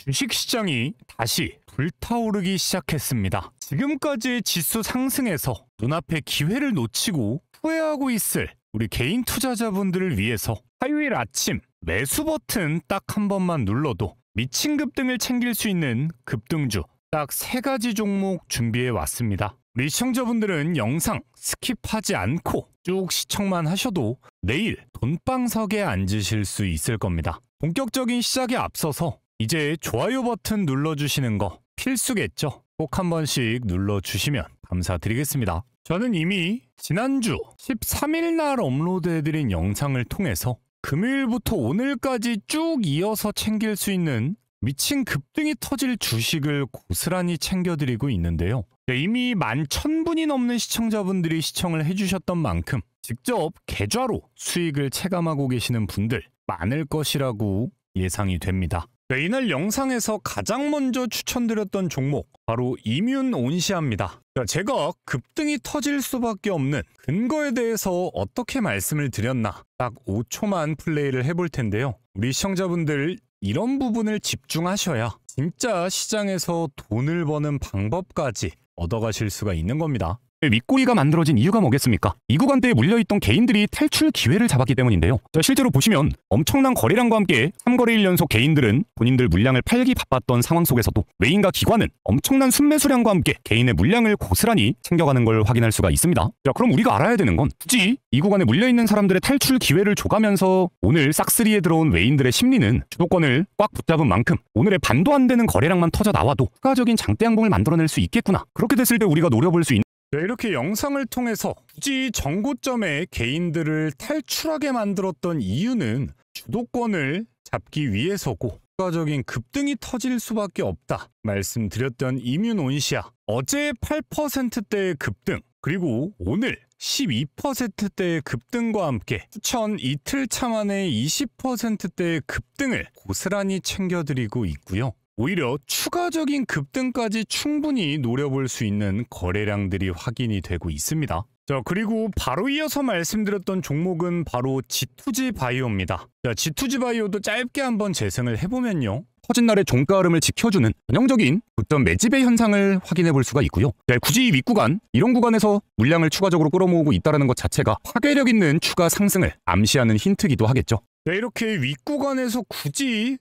주식시장이 다시 불타오르기 시작했습니다. 지금까지의 지수 상승에서 눈앞에 기회를 놓치고 후회하고 있을 우리 개인 투자자분들을 위해서 화요일 아침 매수 버튼 딱 한 번만 눌러도 미친 급등을 챙길 수 있는 급등주 딱 3가지 종목 준비해 왔습니다. 우리 시청자분들은 영상 스킵하지 않고 쭉 시청만 하셔도 내일 돈방석에 앉으실 수 있을 겁니다. 본격적인 시작에 앞서서 이제 좋아요 버튼 눌러주시는 거 필수겠죠? 꼭 한 번씩 눌러주시면 감사드리겠습니다. 저는 이미 지난주 13일 날 업로드해드린 영상을 통해서 금요일부터 오늘까지 쭉 이어서 챙길 수 있는 미친 급등이 터질 주식을 고스란히 챙겨드리고 있는데요. 이미 11,000분이 넘는 시청자분들이 시청을 해주셨던 만큼 직접 계좌로 수익을 체감하고 계시는 분들 많을 것이라고 예상이 됩니다. 이날 영상에서 가장 먼저 추천드렸던 종목 바로 이뮨온시아입니다. 제가 급등이 터질 수밖에 없는 근거에 대해서 어떻게 말씀을 드렸나 딱 5초만 플레이를 해볼 텐데요. 우리 시청자분들 이런 부분을 집중하셔야 진짜 시장에서 돈을 버는 방법까지 얻어가실 수가 있는 겁니다. 윗꼬리가 만들어진 이유가 뭐겠습니까? 이 구간대에 물려있던 개인들이 탈출 기회를 잡았기 때문인데요. 실제로 보시면 엄청난 거래량과 함께 3거래일 연속 개인들은 본인들 물량을 팔기 바빴던 상황 속에서도 외인과 기관은 엄청난 순매수량과 함께 개인의 물량을 고스란히 챙겨가는 걸 확인할 수가 있습니다. 그럼 우리가 알아야 되는 건 굳이 이 구간에 물려있는 사람들의 탈출 기회를 줘가면서 오늘 싹쓸이에 들어온 외인들의 심리는 주도권을 꽉 붙잡은 만큼 오늘의 반도 안 되는 거래량만 터져 나와도 추가적인 장대 양봉을 만들어낼 수 있겠구나. 그렇게 됐을 때 우리가 노려볼 수 있는 이렇게 영상을 통해서 굳이 정고점에 개인들을 탈출하게 만들었던 이유는 주도권을 잡기 위해서고 추가적인 급등이 터질 수밖에 없다 말씀드렸던 이뮨온시아 어제 8%대의 급등 그리고 오늘 12%대의 급등과 함께 추천 이틀 차 만에 20%대의 급등을 고스란히 챙겨드리고 있고요. 오히려 추가적인 급등까지 충분히 노려볼 수 있는 거래량들이 확인이 되고 있습니다. 그리고 바로 이어서 말씀드렸던 종목은 바로 G2G바이오입니다. G2G바이오도 짧게 한번 재생을 해보면요. 터진 날의 종가 흐름을 지켜주는 전형적인 고점 매집의 현상을 확인해 볼 수가 있고요. 굳이 이 윗구간, 이런 구간에서 물량을 추가적으로 끌어모으고 있다는 것 자체가 파괴력 있는 추가 상승을 암시하는 힌트기도 하겠죠. 이렇게 윗구간에서 굳이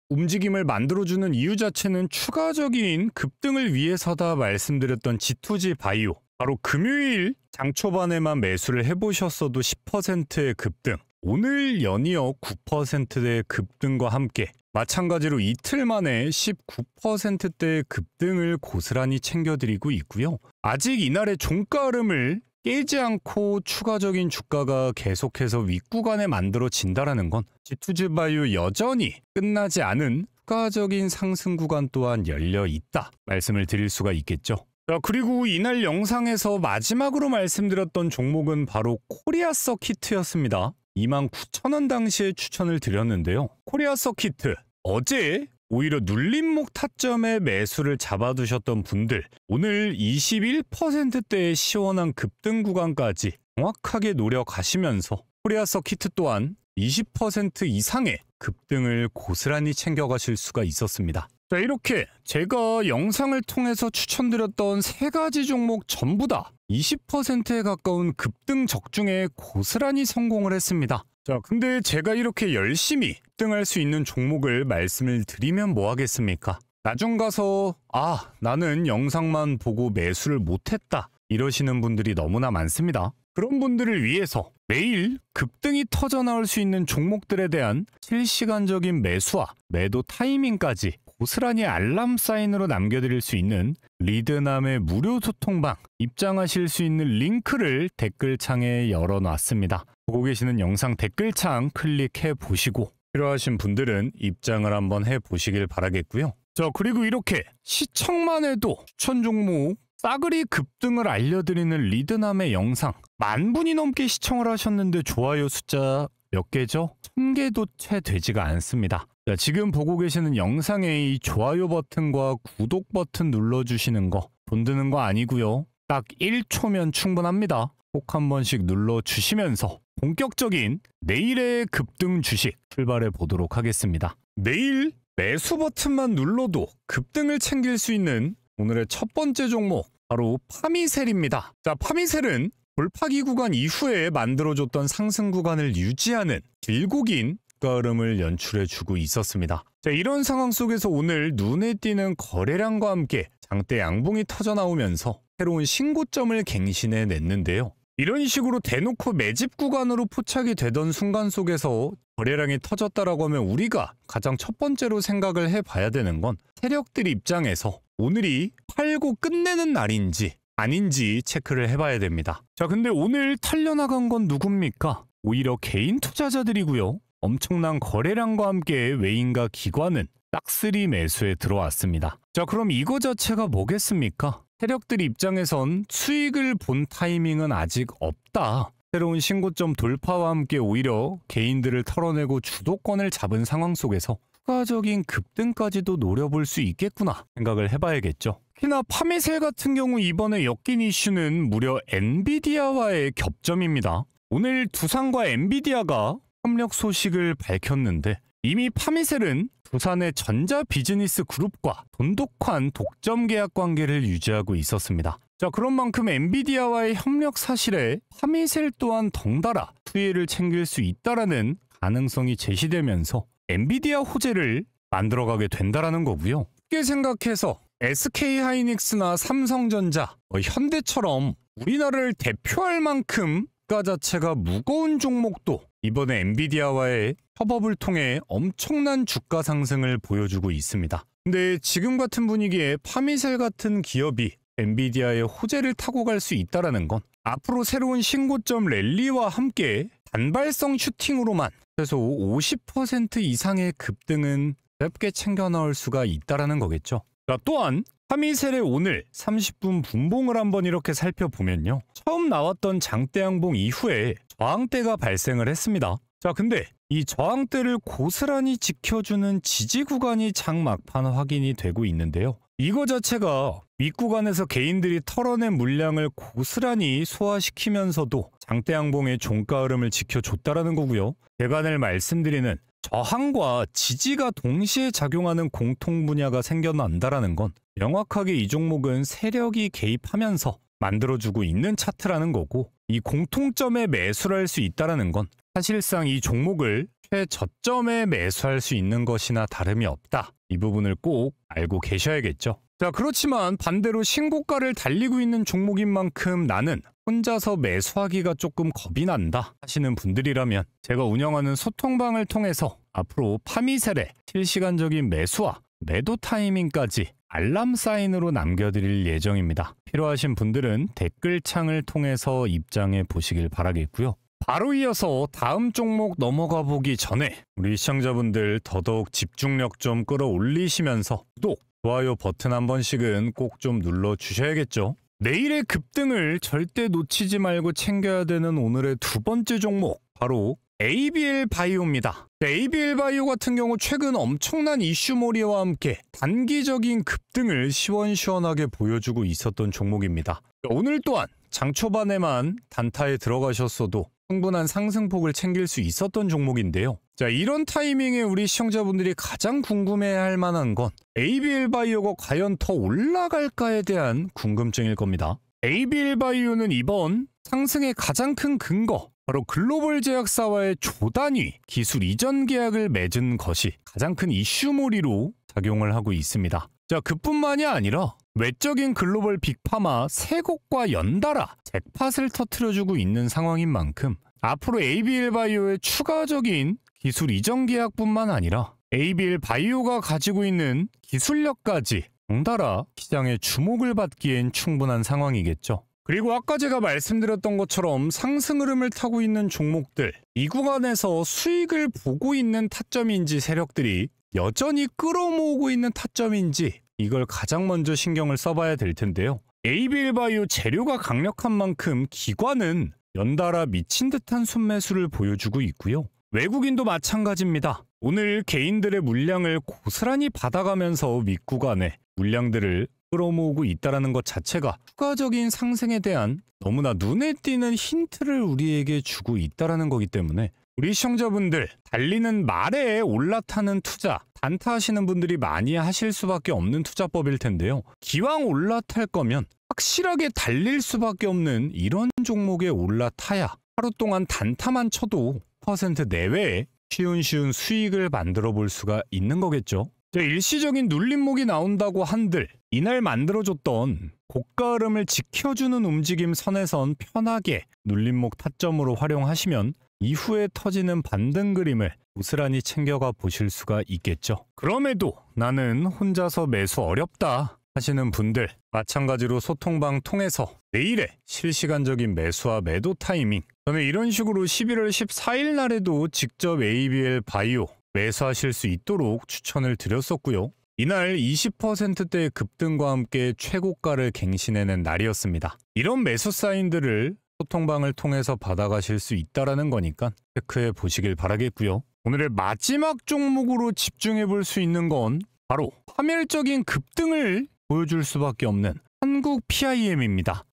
움직임을 만들어주는 이유 자체는 추가적인 급등을 위해서다 말씀드렸던 G2G바이오 바로 금요일 장 초반에만 매수를 해보셨어도 10%의 급등 오늘 연이어 9%의 급등과 함께 마찬가지로 이틀 만에 19%대의 급등을 고스란히 챙겨드리고 있고요. 아직 이날의 종가 흐름을 깨지 않고 추가적인 주가가 계속해서 윗구간에 만들어진다는 건 G2G바이오 여전히 끝나지 않은 추가적인 상승 구간 또한 열려 있다 말씀을 드릴 수가 있겠죠. 그리고 이날 영상에서 마지막으로 말씀드렸던 종목은 바로 코리아 서키트였습니다. 29,000원 당시에 추천을 드렸는데요. 코리아 서키트 어제 오히려 눌림목 타점에 매수를 잡아두셨던 분들 오늘 21%대의 시원한 급등 구간까지 정확하게 노려가시면서 코리아 서키트 또한 20% 이상의 급등을 고스란히 챙겨가실 수가 있었습니다. 이렇게 제가 영상을 통해서 추천드렸던 3가지 종목 전부 다 20%에 가까운 급등 적중에 고스란히 성공을 했습니다. 근데 제가 이렇게 열심히 급등할 수 있는 종목을 말씀을 드리면 뭐 하겠습니까? 나중 가서 나는 영상만 보고 매수를 못했다 이러시는 분들이 너무나 많습니다. 그런 분들을 위해서 매일 급등이 터져 나올 수 있는 종목들에 대한 실시간적인 매수와 매도 타이밍까지 고스란히 알람 사인으로 남겨드릴 수 있는 리드남의 무료 소통방 입장하실 수 있는 링크를 댓글창에 열어놨습니다. 보고 계시는 영상 댓글창 클릭해 보시고 필요하신 분들은 입장을 한번 해 보시길 바라겠고요. 그리고 이렇게 시청만 해도 추천 종목 싸그리 급등을 알려드리는 리드남의 영상 10,000분이 넘게 시청을 하셨는데 좋아요 숫자 몇 개죠? 1000개도 채 되지가 않습니다. 지금 보고 계시는 영상에 이 좋아요 버튼과 구독 버튼 눌러주시는 거 돈 드는 거 아니고요. 딱 1초면 충분합니다. 꼭 한 번씩 눌러주시면서 본격적인 내일의 급등 주식 출발해 보도록 하겠습니다. 내일 매수 버튼만 눌러도 급등을 챙길 수 있는 오늘의 첫 번째 종목, 바로 파미셀입니다. 자, 파미셀은 돌파기 구간 이후에 만들어줬던 상승 구간을 유지하는 길고 긴 흐름을 연출해주고 있었습니다. 자, 이런 상황 속에서 오늘 눈에 띄는 거래량과 함께 장대 양봉이 터져 나오면서 새로운 신고점을 갱신해 냈는데요. 이런 식으로 대놓고 매집 구간으로 포착이 되던 순간 속에서 거래량이 터졌다라고 하면 우리가 가장 첫 번째로 생각을 해봐야 되는 건 세력들 입장에서 오늘이 팔고 끝내는 날인지 아닌지 체크를 해봐야 됩니다. 자, 근데 오늘 털려나간 건 누굽니까? 오히려 개인 투자자들이고요. 엄청난 거래량과 함께 외인과 기관은 싹쓸이 매수에 들어왔습니다. 자, 그럼 이거 자체가 뭐겠습니까? 세력들 입장에선 수익을 본 타이밍은 아직 없다. 새로운 신고점 돌파와 함께 오히려 개인들을 털어내고 주도권을 잡은 상황 속에서 추가적인 급등까지도 노려볼 수 있겠구나 생각을 해봐야겠죠. 특히나 파미셀 같은 경우 이번에 엮인 이슈는 무려 엔비디아와의 겹점입니다. 오늘 두산과 엔비디아가 협력 소식을 밝혔는데 이미 파미셀은 두산의 전자 비즈니스 그룹과 돈독한 독점 계약 관계를 유지하고 있었습니다. 자, 그런 만큼 엔비디아와의 협력 사실에 파미셀 또한 덩달아 수혜를 챙길 수 있다라는 가능성이 제시되면서 엔비디아 호재를 만들어가게 된다라는 거고요. 쉽게 생각해서 SK하이닉스나 삼성전자, 현대처럼 우리나라를 대표할 만큼 주가 자체가 무거운 종목도 이번에 엔비디아와의 협업을 통해 엄청난 주가 상승을 보여주고 있습니다. 근데 지금 같은 분위기에 파미셀 같은 기업이 엔비디아의 호재를 타고 갈 수 있다는 건 앞으로 새로운 신고점 랠리와 함께 단발성 슈팅으로만 최소 50% 이상의 급등은 가볍게 챙겨 넣을 수가 있다는 거겠죠. 자, 또한 파미셀의 오늘 30분 분봉을 한번 이렇게 살펴보면요. 처음 나왔던 장대 양봉 이후에 저항대가 발생을 했습니다. 자, 근데 이 저항대를 고스란히 지켜주는 지지 구간이 장 막판 확인이 되고 있는데요. 이거 자체가 윗구간에서 개인들이 털어낸 물량을 고스란히 소화시키면서도 장대 양봉의 종가 흐름을 지켜줬다라는 거고요. 제가 늘 말씀드리는 저항과 지지가 동시에 작용하는 공통 분야가 생겨난다라는 건 명확하게 이 종목은 세력이 개입하면서 만들어주고 있는 차트라는 거고, 이 공통점에 매수를 할 수 있다는 건 사실상 이 종목을 최저점에 매수할 수 있는 것이나 다름이 없다. 이 부분을 꼭 알고 계셔야겠죠. 자, 그렇지만 반대로 신고가를 달리고 있는 종목인 만큼 나는 혼자서 매수하기가 조금 겁이 난다 하시는 분들이라면 제가 운영하는 소통방을 통해서 앞으로 파미셀의 실시간적인 매수와 매도 타이밍까지 알람 사인으로 남겨드릴 예정입니다. 필요하신 분들은 댓글창을 통해서 입장해 보시길 바라겠고요. 바로 이어서 다음 종목 넘어가 보기 전에 우리 시청자분들 더더욱 집중력 좀 끌어올리시면서 구독, 좋아요 버튼 한 번씩은 꼭 좀 눌러주셔야겠죠. 내일의 급등을 절대 놓치지 말고 챙겨야 되는 오늘의 두 번째 종목, 바로 ABL 바이오입니다. ABL 바이오 같은 경우 최근 엄청난 이슈몰이와 함께 단기적인 급등을 시원시원하게 보여주고 있었던 종목입니다. 오늘 또한 장 초반에만 단타에 들어가셨어도 충분한 상승폭을 챙길 수 있었던 종목인데요. 자, 이런 타이밍에 우리 시청자분들이 가장 궁금해할 만한 건 ABL 바이오가 과연 더 올라갈까에 대한 궁금증일 겁니다. ABL 바이오는 이번 상승의 가장 큰 근거, 바로 글로벌 제약사와의 조단위 기술 이전 계약을 맺은 것이 가장 큰 이슈몰이로 작용을 하고 있습니다. 자, 그뿐만이 아니라 외적인 글로벌 빅파마 세 곳과 연달아 잭팟을 터트려주고 있는 상황인 만큼 앞으로 ABL 바이오의 추가적인 기술 이전 계약뿐만 아니라 ABL 바이오가 가지고 있는 기술력까지 덩달아 시장의 주목을 받기엔 충분한 상황이겠죠. 그리고 아까 제가 말씀드렸던 것처럼 상승 흐름을 타고 있는 종목들, 이 구간에서 수익을 보고 있는 타점인지 세력들이 여전히 끌어모으고 있는 타점인지 이걸 가장 먼저 신경을 써봐야 될 텐데요. ABL 바이오 재료가 강력한 만큼 기관은 연달아 미친 듯한 순매수를 보여주고 있고요. 외국인도 마찬가지입니다. 오늘 개인들의 물량을 고스란히 받아가면서 윗구간에 물량들을 끌어모으고 있다는 것 자체가 추가적인 상승에 대한 너무나 눈에 띄는 힌트를 우리에게 주고 있다는 거기 때문에 우리 시청자분들, 달리는 말에 올라타는 투자, 단타하시는 분들이 많이 하실 수밖에 없는 투자법일 텐데요. 기왕 올라탈 거면 확실하게 달릴 수밖에 없는 이런 종목에 올라타야 하루 동안 단타만 쳐도 10% 내외의 쉬운 수익을 만들어 볼 수가 있는 거겠죠. 일시적인 눌림목이 나온다고 한들 이날 만들어줬던 고가 흐름을 지켜주는 움직임 선에선 편하게 눌림목 타점으로 활용하시면 이후에 터지는 반등 그림을 고스란히 챙겨가 보실 수가 있겠죠. 그럼에도 나는 혼자서 매수 어렵다 하시는 분들, 마찬가지로 소통방 통해서 내일의 실시간적인 매수와 매도 타이밍, 저는 이런 식으로 11월 14일 날에도 직접 ABL 바이오 매수하실 수 있도록 추천을 드렸었고요. 이날 20%대의 급등과 함께 최고가를 갱신해낸 날이었습니다. 이런 매수 사인들을 소통방을 통해서 받아가실 수 있다는 거니까 체크해 보시길 바라겠고요. 오늘의 마지막 종목으로 집중해 볼 수 있는 건 바로 파멸적인 급등을 보여줄 수밖에 없는 한국 PIM입니다.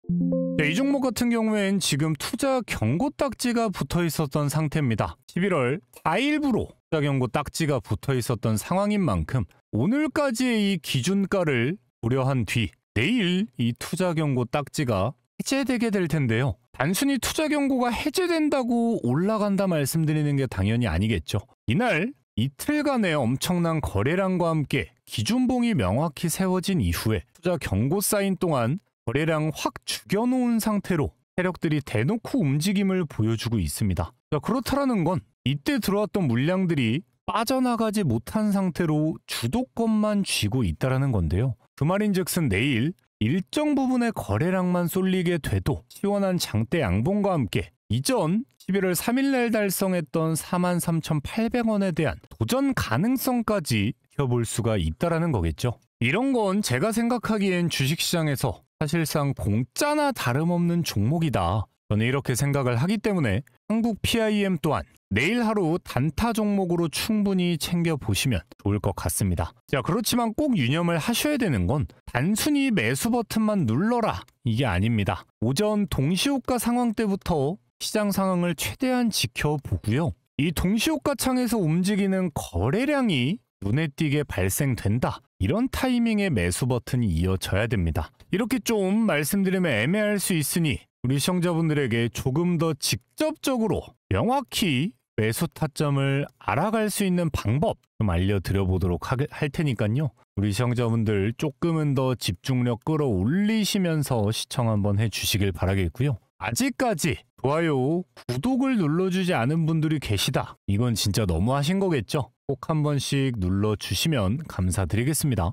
이 종목 같은 경우엔 지금 투자 경고 딱지가 붙어 있었던 상태입니다. 11월 4일부로 투자 경고 딱지가 붙어 있었던 상황인 만큼 오늘까지의 이 기준가를 고려한 뒤 내일 이 투자 경고 딱지가 해제되게 될 텐데요. 단순히 투자 경고가 해제된다고 올라간다 말씀드리는 게 당연히 아니겠죠. 이날 이틀간의 엄청난 거래량과 함께 기준봉이 명확히 세워진 이후에 투자 경고 사인 동안 거래량 확 죽여놓은 상태로 세력들이 대놓고 움직임을 보여주고 있습니다. 그렇다라는 건 이때 들어왔던 물량들이 빠져나가지 못한 상태로 주도권만 쥐고 있다는 건데요. 그 말인즉슨 내일 일정 부분의 거래량만 쏠리게 돼도 시원한 장대 양봉과 함께 이전 11월 3일날 달성했던 43,800원에 대한 도전 가능성까지 펴볼 수가 있다는 거겠죠. 이런 건 제가 생각하기엔 주식시장에서 사실상 공짜나 다름없는 종목이다. 저는 이렇게 생각을 하기 때문에 한국 PIM 또한 내일 하루 단타 종목으로 충분히 챙겨보시면 좋을 것 같습니다. 그렇지만 꼭 유념을 하셔야 되는 건 단순히 매수 버튼만 눌러라 이게 아닙니다. 오전 동시호가 상황 때부터 시장 상황을 최대한 지켜보고요. 이 동시호가 창에서 움직이는 거래량이 눈에 띄게 발생된다. 이런 타이밍에 매수 버튼이 이어져야 됩니다. 이렇게 좀 말씀드리면 애매할 수 있으니 우리 시청자분들에게 조금 더 직접적으로 명확히 매수 타점을 알아갈 수 있는 방법 좀 알려드려 보도록 할 테니까요. 우리 시청자분들 조금은 더 집중력 끌어올리시면서 시청 한번 해주시길 바라겠고요. 아직까지 좋아요, 구독을 눌러주지 않은 분들이 계시다. 이건 진짜 너무하신 거겠죠? 꼭 한 번씩 눌러주시면 감사드리겠습니다.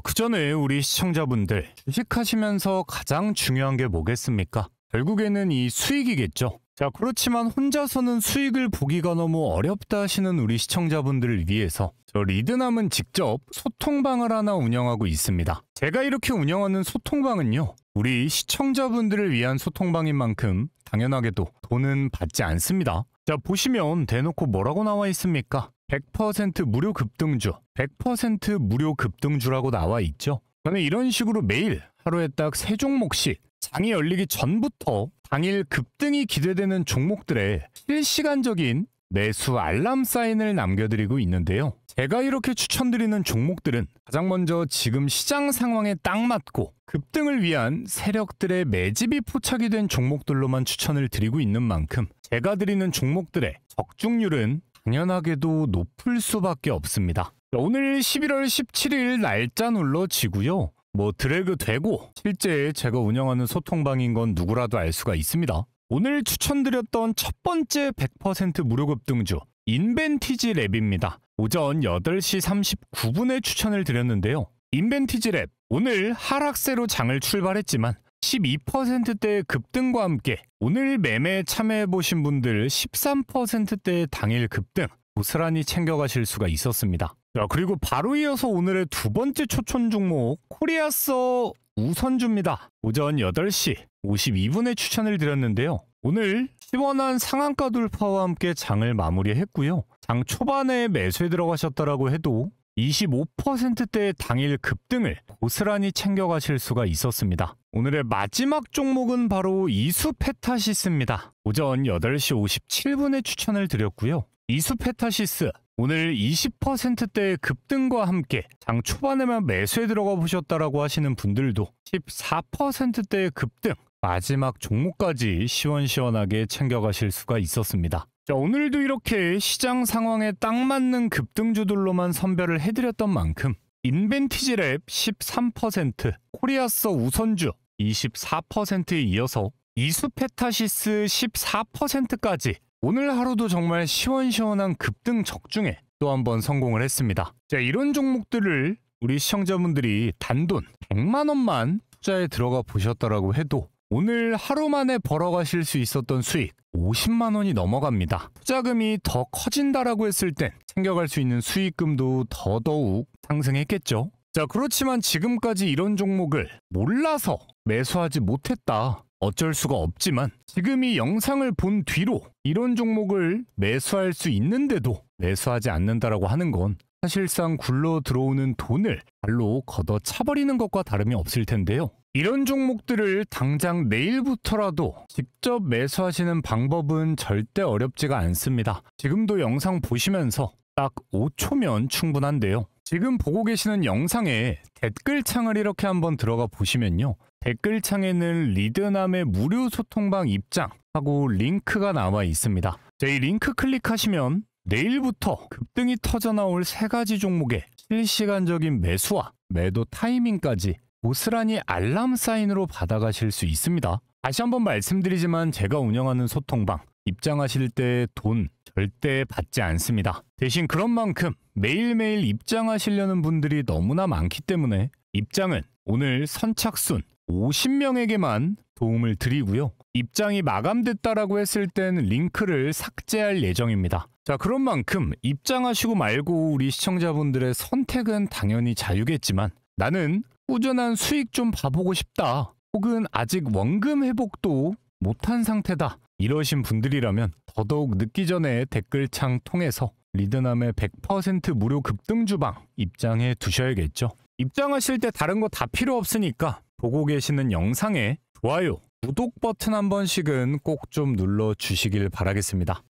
그 전에 우리 시청자분들 주식하시면서 가장 중요한 게 뭐겠습니까? 결국에는 이 수익이겠죠. 그렇지만 혼자서는 수익을 보기가 너무 어렵다 하시는 우리 시청자분들을 위해서 저 리드남은 직접 소통방을 하나 운영하고 있습니다. 제가 이렇게 운영하는 소통방은요, 우리 시청자분들을 위한 소통방인 만큼 당연하게도 돈은 받지 않습니다. 보시면 대놓고 뭐라고 나와 있습니까? 100% 무료 급등주, 100% 무료 급등주라고 나와 있죠. 저는 이런 식으로 매일 하루에 딱 3종목씩 장이 열리기 전부터 당일 급등이 기대되는 종목들의 실시간적인 매수 알람 사인을 남겨드리고 있는데요. 제가 이렇게 추천드리는 종목들은 가장 먼저 지금 시장 상황에 딱 맞고 급등을 위한 세력들의 매집이 포착이 된 종목들로만 추천을 드리고 있는 만큼 제가 드리는 종목들의 적중률은 당연하게도 높을 수밖에 없습니다. 오늘 11월 17일 날짜 눌러지고요. 드래그 되고 실제 제가 운영하는 소통방인 건 누구라도 알 수가 있습니다. 오늘 추천드렸던 첫 번째 100% 무료 급등주 인벤티지 랩입니다. 오전 8시 39분에 추천을 드렸는데요. 인벤티지 랩 오늘 하락세로 장을 출발했지만 12%대의 급등과 함께 오늘 매매에 참여해보신 분들 13%대의 당일 급등 고스란히 챙겨가실 수가 있었습니다. 그리고 바로 이어서 오늘의 두 번째 초촌 종목 코리아서 우선주입니다. 오전 8시 52분에 추천을 드렸는데요. 오늘 시원한 상한가 돌파와 함께 장을 마무리했고요. 장 초반에 매수에 들어가셨더라고 해도 25%대의 당일 급등을 고스란히 챙겨가실 수가 있었습니다. 오늘의 마지막 종목은 바로 이수페타시스입니다. 오전 8시 57분에 추천을 드렸고요. 이수페타시스 오늘 20%대의 급등과 함께 장 초반에만 매수에 들어가 보셨다라고 하시는 분들도 14%대의 급등, 마지막 종목까지 시원시원하게 챙겨가실 수가 있었습니다. 자, 오늘도 이렇게 시장 상황에 딱 맞는 급등주들로만 선별을 해드렸던 만큼 인벤티지랩 13%, 코리아서 우선주 24%에 이어서 이수페타시스 14%까지 오늘 하루도 정말 시원시원한 급등 적중에 또 한 번 성공을 했습니다. 자, 이런 종목들을 우리 시청자분들이 단돈 100만 원만 투자에 들어가 보셨더라고 해도 오늘 하루 만에 벌어가실 수 있었던 수익 50만 원이 넘어갑니다. 투자금이 더 커진다라고 했을 땐 챙겨갈 수 있는 수익금도 더더욱 상승했겠죠. 자, 그렇지만 지금까지 이런 종목을 몰라서 매수하지 못했다. 어쩔 수가 없지만 지금 이 영상을 본 뒤로 이런 종목을 매수할 수 있는데도 매수하지 않는다라고 하는 건 사실상 굴러 들어오는 돈을 발로 걷어차버리는 것과 다름이 없을 텐데요. 이런 종목들을 당장 내일부터라도 직접 매수하시는 방법은 절대 어렵지가 않습니다. 지금도 영상 보시면서 딱 5초면 충분한데요. 지금 보고 계시는 영상에 댓글창을 이렇게 한번 들어가 보시면요. 댓글창에는 리드남의 무료 소통방 입장하고 링크가 나와 있습니다. 자, 이 링크 클릭하시면 내일부터 급등이 터져나올 3가지 종목의 실시간적인 매수와 매도 타이밍까지 고스란히 알람 사인으로 받아가실 수 있습니다. 다시 한번 말씀드리지만 제가 운영하는 소통방 입장하실 때 돈 절대 받지 않습니다. 대신 그런 만큼 매일매일 입장하시려는 분들이 너무나 많기 때문에 입장은 오늘 선착순 50명에게만 도움을 드리고요. 입장이 마감됐다라고 했을 땐 링크를 삭제할 예정입니다. 자, 그런 만큼 입장하시고 말고 우리 시청자분들의 선택은 당연히 자유겠지만 나는 꾸준한 수익 좀 봐보고 싶다. 혹은 아직 원금 회복도 못한 상태다. 이러신 분들이라면 더더욱 늦기 전에 댓글창 통해서 리드남의 100% 무료 급등 주방 입장해 두셔야겠죠. 입장하실 때 다른 거 다 필요 없으니까 보고 계시는 영상에 좋아요, 구독 버튼 한 번씩은 꼭 좀 눌러 주시길 바라겠습니다.